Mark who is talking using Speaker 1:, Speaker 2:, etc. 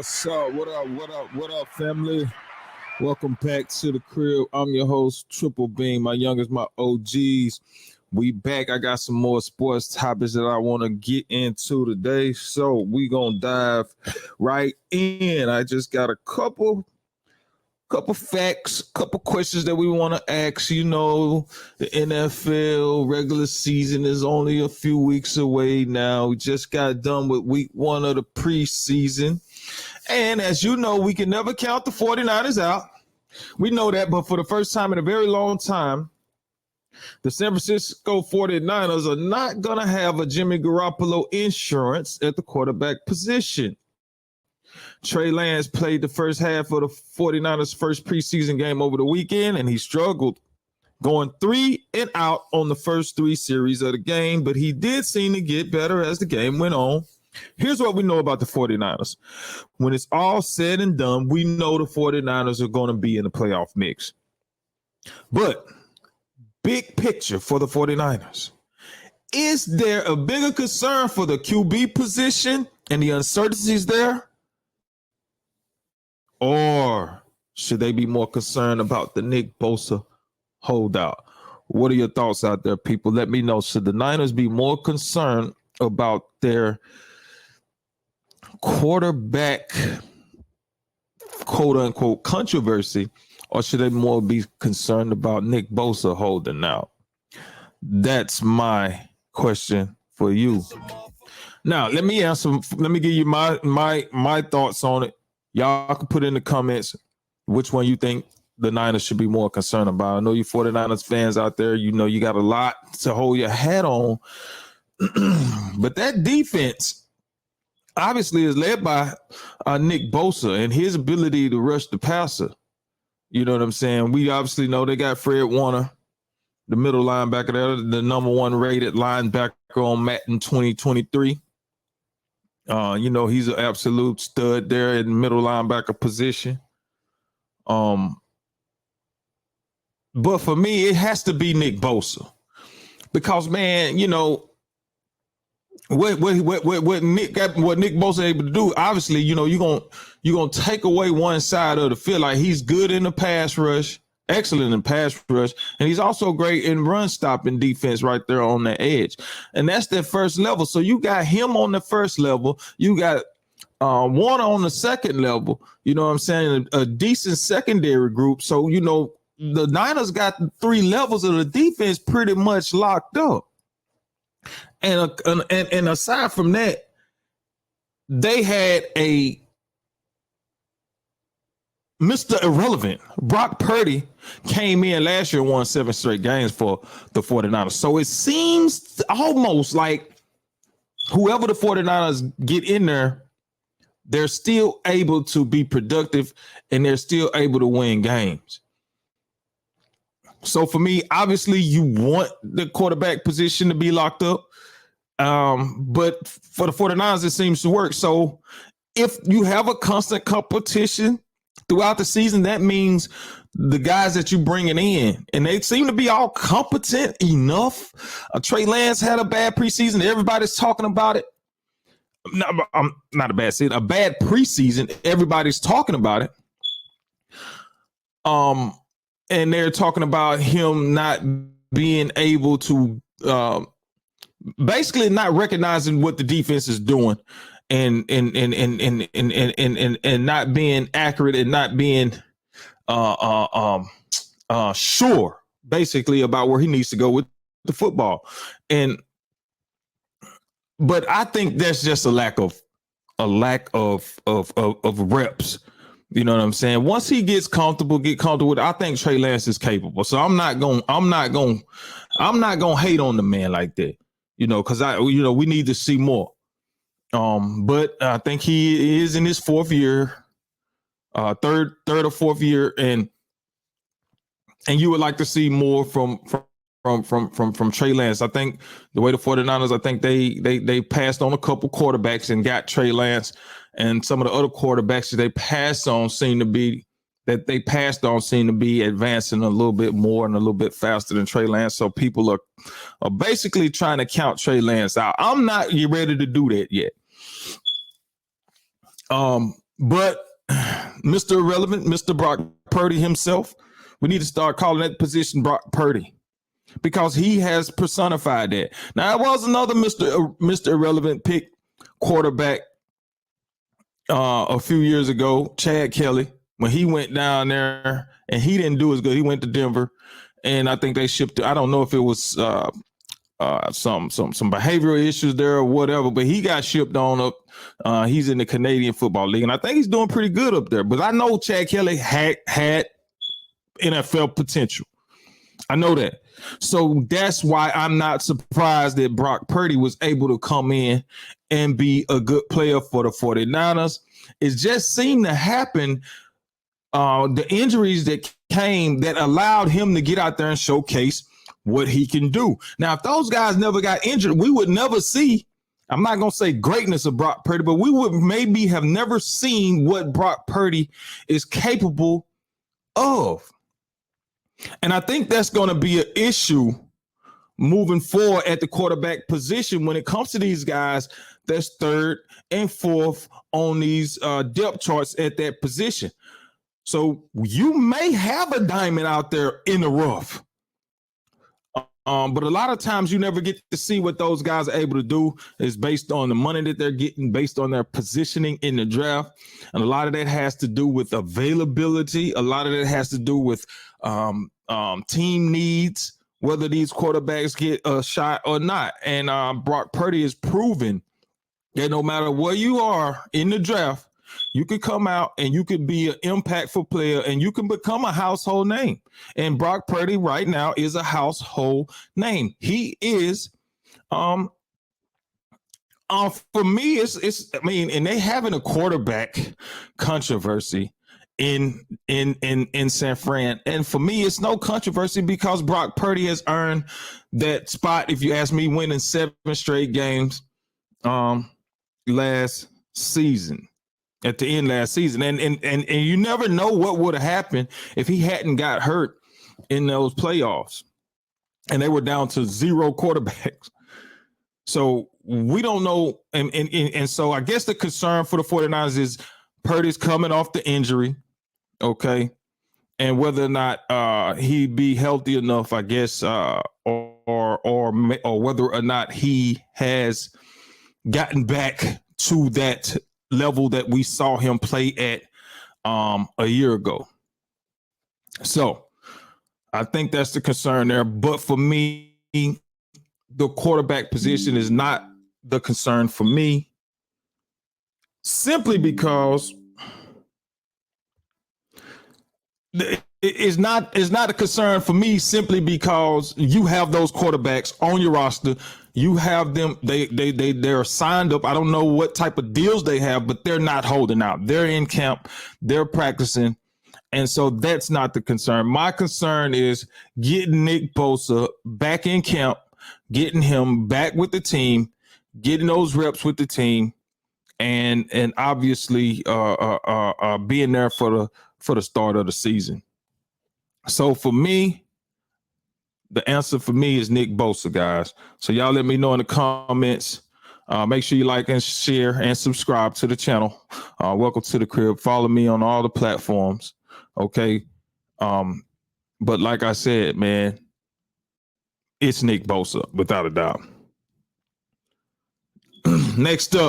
Speaker 1: What's up? What up, family? Welcome back to the crib. I'm your host, Triple Beam. My youngest, my OGs. We back. I got some more sports topics that I want to get into today. So we gonna dive right in. I just got a couple facts, couple questions that we want to ask. You know, the NFL regular season is only a few weeks away now. We just got done with week 1 of the preseason. And as you know, we can never count the 49ers out. We know that, but for the first time in a very long time, the San Francisco 49ers are not going to have a Jimmy Garoppolo insurance at the quarterback position. Trey Lance played the first half of the 49ers' first preseason game over the weekend, and he struggled, going 3 and out on the first 3 series of the game, but he did seem to get better as the game went on. Here's what we know about the 49ers. When it's all said and done, we know the 49ers are going to be in the playoff mix. But big picture for the 49ers, is there a bigger concern for the QB position and the uncertainties there? Or should they be more concerned about the Nick Bosa holdout? What are your thoughts out there, people? Let me know. Should the Niners be more concerned about their quarterback, quote unquote, controversy, or should they more be concerned about Nick Bosa holding out? That's my question for you. Now, let me give you my thoughts on it. Y'all can put in the comments which one you think the Niners should be more concerned about. I know you 49ers fans out there, you know you got a lot to hold your hat on. But that defense obviously is led by Nick Bosa and his ability to rush the passer. You know what I'm saying? We obviously know they got Fred Warner, the middle linebacker there, the number 1 rated linebacker on Madden 2023. You know, he's an absolute stud there in the middle linebacker position. But for me, it has to be Nick Bosa. Because, man, you know, what Nick Bosa able to do, obviously, you know, you're gonna take away one side of the field. Like, he's good in the pass rush, excellent in pass rush, and he's also great in run stopping defense right there on the edge. And that's their first level. So you got him on the first level, you got Warner on the second level, you know what I'm saying, a decent secondary group. So, you know, the Niners got 3 levels of the defense pretty much locked up. And aside from that, they had a Mr. Irrelevant. Brock Purdy came in last year and won 7 straight games for the 49ers. So it seems almost like whoever the 49ers get in there, they're still able to be productive and they're still able to win games. So for me, obviously, you want the quarterback position to be locked up. But for the 49ers, it seems to work. So if you have a constant competition throughout the season, that means the guys that you're bringing in, and they seem to be all competent enough. Trey Lance had a bad preseason. Everybody's talking about it. Not a bad season, a bad preseason. Everybody's talking about it. And they're talking about him not being able to basically not recognizing what the defense is doing and not being accurate and not being sure basically about where he needs to go with the football. But I think that's just a lack of reps. You know what I'm saying? Once he gets comfortable with it, I think Trey Lance is capable. So I'm not going to hate on the man like that. You know, because we need to see more. But I think he is in his 4th year, third or 4th year, and you would like to see more from Trey Lance. I think the way the 49ers, I think they passed on a couple quarterbacks and got Trey Lance, and some of the other quarterbacks that they passed on seem to be advancing a little bit more and a little bit faster than Trey Lance. So people are basically trying to count Trey Lance out. I'm not ready to do that yet. But Mr. Irrelevant, Mr. Brock Purdy himself, we need to start calling that position Brock Purdy because he has personified that. Now, it was another Mr. Irrelevant pick quarterback a few years ago, Chad Kelly, when he went down there and he didn't do as good. He went to Denver, and I think they shipped. I don't know if it was some behavioral issues there or whatever, but he got shipped on up. He's in the Canadian Football League, and I think he's doing pretty good up there. But I know Chad Kelly had NFL potential. I know that. So that's why I'm not surprised that Brock Purdy was able to come in and be a good player for the 49ers. It just seemed to happen. The injuries that came that allowed him to get out there and showcase what he can do. Now, if those guys never got injured, we would never see, I'm not going to say greatness of Brock Purdy, but we would maybe have never seen what Brock Purdy is capable of. And I think that's going to be an issue moving forward at the quarterback position when it comes to these guys that's third and fourth on these depth charts at that position. So you may have a diamond out there in the rough. But a lot of times you never get to see what those guys are able to do is based on the money that they're getting, based on their positioning in the draft. And a lot of that has to do with availability. A lot of that has to do with team needs, whether these quarterbacks get a shot or not. And Brock Purdy has proven that no matter where you are in the draft, you could come out and you could be an impactful player and you can become a household name. And Brock Purdy right now is a household name. He is, for me, and they having a quarterback controversy in San Fran. And for me, it's no controversy because Brock Purdy has earned that spot, if you ask me, winning 7 straight games last season. At the end last season. And you never know what would have happened if he hadn't got hurt in those playoffs. And they were down to 0 quarterbacks. So we don't know. And so I guess the concern for the 49ers is Purdy's coming off the injury. Okay. And whether or not he'd be healthy enough, I guess, or whether or not he has gotten back to that level that we saw him play at a year ago. So I think that's the concern there. But for me, the quarterback position is not the concern for me, simply because it's not a concern for me simply because you have those quarterbacks on your roster. You have them, they're signed up. I don't know what type of deals they have, but they're not holding out. They're in camp, they're practicing. And so that's not the concern. My concern is getting Nick Bosa back in camp, getting him back with the team, getting those reps with the team, and obviously being there for the start of the season. So for me, the answer for me is Nick Bosa, guys. So y'all let me know in the comments. Make sure you like and share and subscribe to the channel. Welcome to the crib. Follow me on all the platforms. Okay. But like I said, man, it's Nick Bosa, without a doubt. Next up.